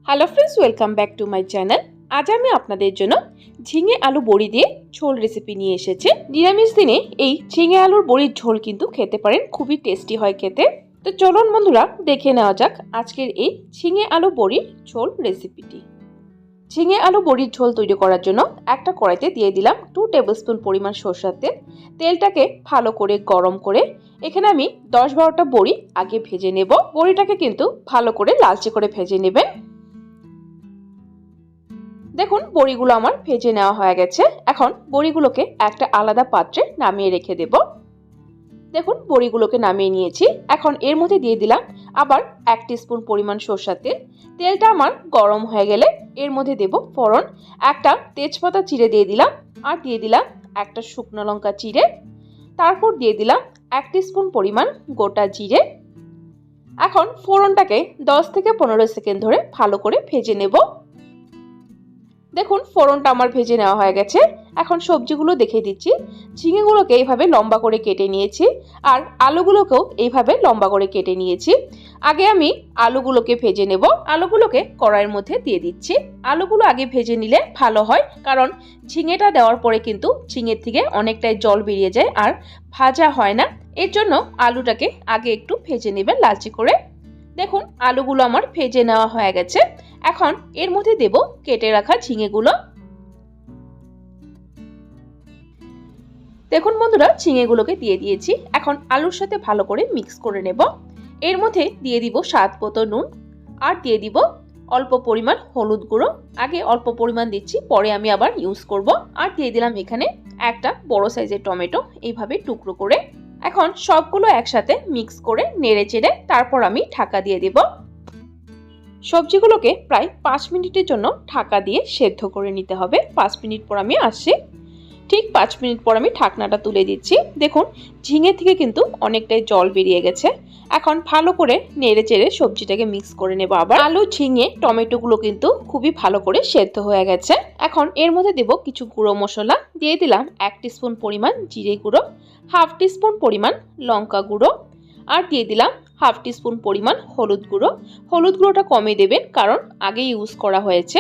Hello friends, welcome back to my channel. আজ আমি আপনাদের জন্য ঝিঙে আলু বড়ি দিয়ে ঝোল রেসিপি নিয়ে এসেছি। নিরামিষ দিনে এই ঝিঙে আলুর বড়ির ঝোল কিন্তু খেতে পারেন, খুবই টেস্টি হয় খেতে। তো চলুন বন্ধুরা, দেখে নেওয়া যাক আজকের এই ঝিঙে আলু বড়ির ঝোল রেসিপিটি। ঝিঙে আলু বড়ির ঝোল তৈরি করার জন্য একটা কড়াইতে দিয়ে দিলাম 2 টেবিলস্পুন পরিমাণ সরষের তেল। তেলটাকে ভালো করে গরম করে এখানে আমি 10-12টা বড়ি আগে ভেজে নেব। বড়িটাকে কিন্তু ভালো করে লালচে করে ভেজে নেবেন। দেখুন, বড়িগুলো আমার ভেজে নেওয়া হয়ে গেছে। এখন বড়িগুলোকে একটা আলাদা পাত্রে নামিয়ে রেখে দেব। দেখুন, বড়িগুলোকে নামিয়ে নিয়েছি। এখন এর মধ্যে দিয়ে দিলাম আবার 1 টিস্পুন পরিমাণ সরষের তেল। তেলটা আমার গরম হয়ে গেলে এর মধ্যে দেব ফোড়ন। একটা তেজপাতা চিড়ে দিয়ে দিলাম, আর দিয়ে দিলাম একটা শুকনো লঙ্কা চিড়ে। তারপর দিয়ে দিলাম 1 টিস্পুন পরিমাণ গোটা জিরে। এখন ফোড়নটাকে 10 থেকে 15 সেকেন্ড ধরে ভালো করে ভেজে নেব। দেখুন, ফোড়নটা আমার ভেজে নেওয়া হয়ে গেছে। এখন সবজিগুলো দেখিয়ে দিচ্ছি। ঝিঙেগুলোকে এইভাবে লম্বা করে কেটে নিয়েছি, আর আলুগুলোকেও এইভাবে লম্বা করে কেটে নিয়েছি। আগে আমি আলুগুলোকে ভেজে নেব। আলুগুলোকে কড়াইয়ের মধ্যে দিয়ে দিচ্ছি। আলুগুলো আগে ভেজে নিলে ভালো হয়, কারণ ঝিঙেটা দেওয়ার পরে কিন্তু ঝিঙের থেকে অনেকটাই জল বেরিয়ে যায় আর ভাজা হয় না। এর জন্য আলুটাকে আগে একটু ভেজে নেবেন লালচে করে। দেখুন, আলুগুলো আমার ভেজে নেওয়া হয়ে গেছে। এখন এর মধ্যে দেব কেটে রাখা ঝিঙেগুলো। দেখুন বন্ধুরা, ঝিঙেগুলোকে দিয়ে দিয়েছি। এখন আলুর সাথে ভালো করে মিক্স করে নেব। এর মধ্যে দিয়ে দিব স্বাদ মতো নুন, আর দিয়ে দিব অল্প পরিমাণ হলুদ গুঁড়ো। আগে অল্প পরিমাণ দিচ্ছি, পরে আমি আবার ইউজ করব। আর দিয়ে দিলাম এখানে একটা বড় সাইজের টমেটো, এইভাবে টুকরো করে। এখন সবগুলো একসাথে মিক্স করে নেড়ে চেড়ে তারপর আমি ঢাকা দিয়ে দেব। সবজিগুলোকে প্রায় 5 মিনিটের জন্য ঢাকা দিয়ে সেদ্ধ করে নিতে হবে। 5 মিনিট পর আমি আসছি। ঠিক 5 মিনিট পর আমি ঢাকনাটা তুলে দিচ্ছি। দেখুন, ঝিঙে থেকে কিন্তু অনেকটাই জল বেরিয়ে গেছে। এখন ভালো করে নেড়ে চেড়ে সবজিটাকে মিক্স করে নেব। আবার আলু, ঝিঙে, টমেটোগুলো কিন্তু খুবই ভালো করে সেদ্ধ হয়ে গেছে। এখন এর মধ্যে দেব কিছু গুঁড়ো মশলা। দিয়ে দিলাম 1 টিস্পুন পরিমাণ জিরে গুঁড়ো, 1/2 টিস্পুন পরিমাণ লঙ্কা গুঁড়ো, আর দিয়ে দিলাম 1/2 টিস্পুন পরিমাণ হলুদ গুঁড়ো। হলুদ গুঁড়োটা কমই দেবেন, কারণ আগে ইউজ করা হয়েছে।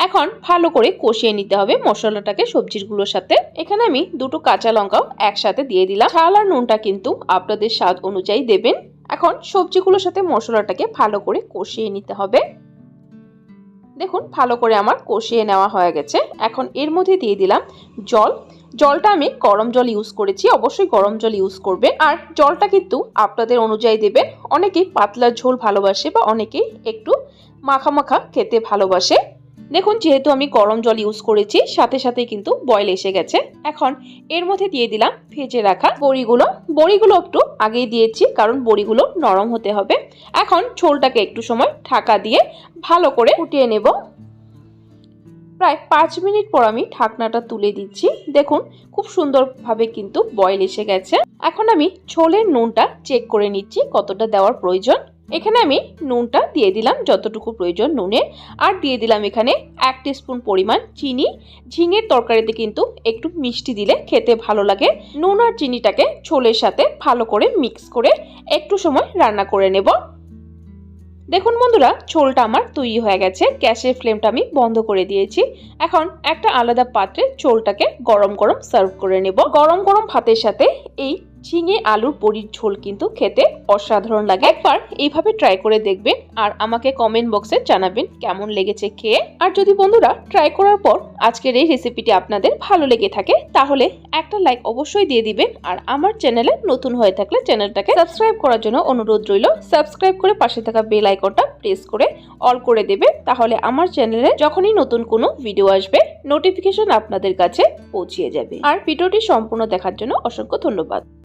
এখন ভালো করে কষিয়ে নিতে হবে মশলাটাকে সবজিগুলোর সাথে। এখানে আমি 2টো কাঁচা লঙ্কাও একসাথে দিয়ে দিলাম। ঝাল আর নুনটা কিন্তু আপনাদের স্বাদ অনুযায়ী দেবেন। এখন সবজিগুলোর সাথে মশলাটাকে ভালো করে কষিয়ে নিতে হবে। দেখুন, ভালো করে আমার কষিয়ে নেওয়া হয়ে গেছে। এখন এর মধ্যে দিয়ে দিলাম জল। জলটা আমি গরম জল ইউজ করেছি, অবশ্যই গরম জল ইউজ করবেন। আর জলটা কিন্তু আপনাদের অনুযায়ী দেবেন। অনেকেই পাতলা ঝোল ভালোবাসে, বা অনেকেই একটু মাখা মাখা খেতে ভালোবাসে। দেখুন, যেহেতু আমি গরম জল ইউজ করেছি, সাথে সাথে কিন্তু বয়েল এসে গেছে। এখন এর মধ্যে দিয়ে দিলাম ভেজে রাখা বড়িগুলো। বড়িগুলো একটু আগেই দিয়েছি, কারণ বড়িগুলো নরম হতে হবে। এখন ঝোলটাকে একটু সময় ঢাকা দিয়ে ভালো করে ফুটিয়ে নেব। প্রায় 5 মিনিট পর আমি ঢাকনাটা তুলে দিচ্ছি। দেখুন, খুব সুন্দরভাবে কিন্তু বয়েল এসে গেছে। এখন আমি ঝোলের নুনটা চেক করে নিচ্ছি কতটা দেওয়ার প্রয়োজন। এখানে আমি নুনটা দিয়ে দিলাম যতটুকু প্রয়োজন নুনের, আর দিয়ে দিলাম এখানে 1 টিস্পুন পরিমাণ চিনি। ঝিঙের তরকারিতে কিন্তু একটু মিষ্টি দিলে খেতে ভালো লাগে। নুন আর চিনিটাকে ঝোলের সাথে ভালো করে মিক্স করে একটু সময় রান্না করে নেব। দেখুন বন্ধুরা, ঝোলটা আমার তৈরি হয়ে গেছে। গ্যাসের ফ্লেমটা আমি বন্ধ করে দিয়েছি। এখন একটা আলাদা পাত্রে ঝোলটাকে গরম গরম সার্ভ করে নেব। গরম গরম ভাতের সাথে এই ঝিঙে আলুর বড়ির ঝোল কিন্তু খেতে অসাধারণ লাগে। একবার এইভাবে ট্রাই করে দেখবেন, আর আমাকে কমেন্ট বক্সে জানাবেন কেমন লেগেছে খেয়ে। আর যদি বন্ধুরা ট্রাই করার পর আজকের এই রেসিপিটি আপনাদের ভালো লেগে থাকে, তাহলে একটা লাইক অবশ্যই দিয়ে দিবেন। আর আমার চ্যানেলে নতুন হয়ে থাকলে চ্যানেলটাকে সাবস্ক্রাইব করার জন্য অনুরোধ রইল। সাবস্ক্রাইব করে পাশে থাকা বেল আইকনটা প্রেস করে অল করে দেবে, তাহলে আমার চ্যানেলে যখনই নতুন কোনো ভিডিও আসবে নোটিফিকেশন আপনাদের কাছে পৌঁছে যাবে। আর ভিডিওটি সম্পূর্ণ দেখার জন্য অসংখ্য ধন্যবাদ।